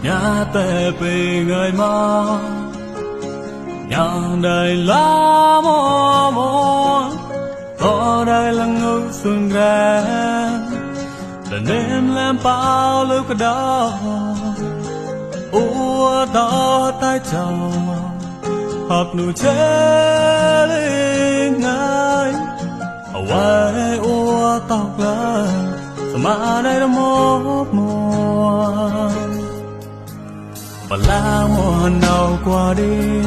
nhà tề bề người mà nhà đời lá mò mò có đây là ngư xuân ra là đêm làm bao lâu cái đó ua đó tay chào hợp nụ chế lên ngay quay ua tóc là mà đây là một mùa và lá mùa nào qua đi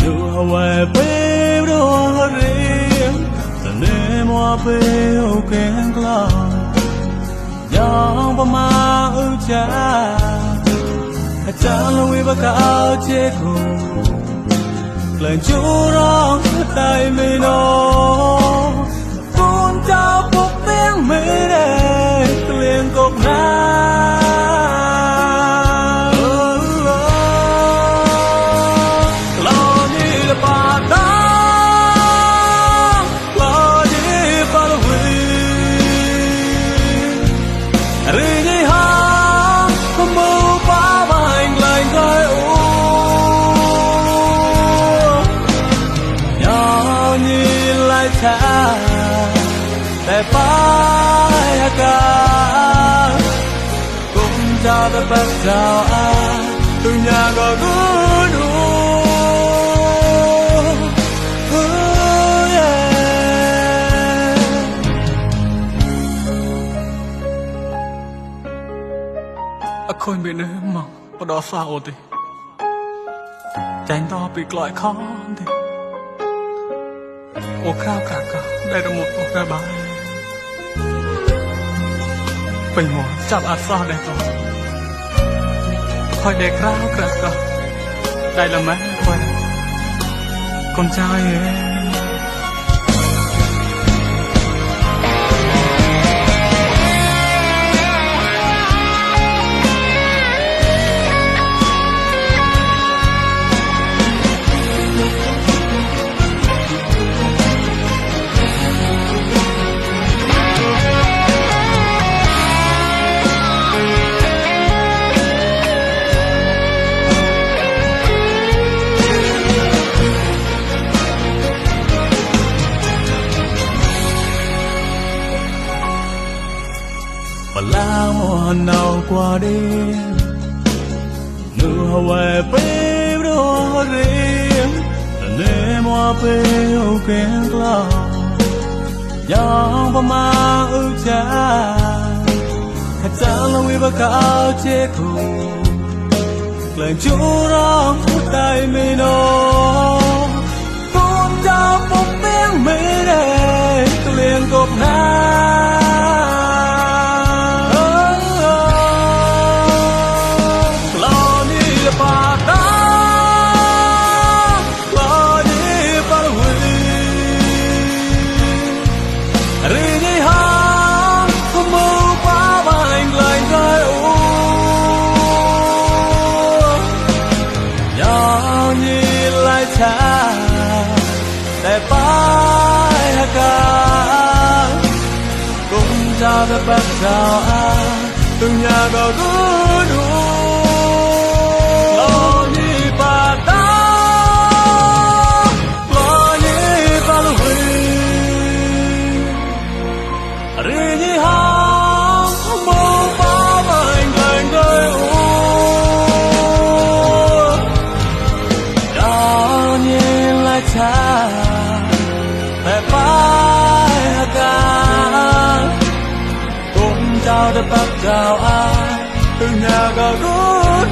đưa về bếp đua riêng giờ nên mùa bêu kén cloud dòng mà ưu cha chẳng lâu vì bác áo chế cùng lời chú rong tay mình nó con trao phúc tiếng mỹ đề liền cột na lo đi là bà ta lo đi bà là huy rì đi ha không mưu phá vành lời ngơi u nhỏ nhìn lại cha để phải cả cũng cho ta bắt đầu từ nhà có cứ đủ khôi bị nơi mà bắt đầu sao thì tránh to bị loại khó thì ô khao cả đây là một ô ca bài bình một chạm ạt sao đây rồi khỏi để khao cả đây là mấy quay con trai em và lá mùa nào qua đi nửa về bếp đua riêng để mùa bêu kén cloud dòng mà ưu cha chẳng lâu vì bác áo chế cùng lời chú rong tay mình nó con trao phúc tiếng mỹ đề liền cột na để phải cả cũng cho ta bắt đầu từ nhà có cứ đủ lo như bà ta lo như bà lưu rì như hóng mơ phá vành lời người u đó nhìn lại cha để phải cả cũng cho ta bắt đầu từ nhà có rút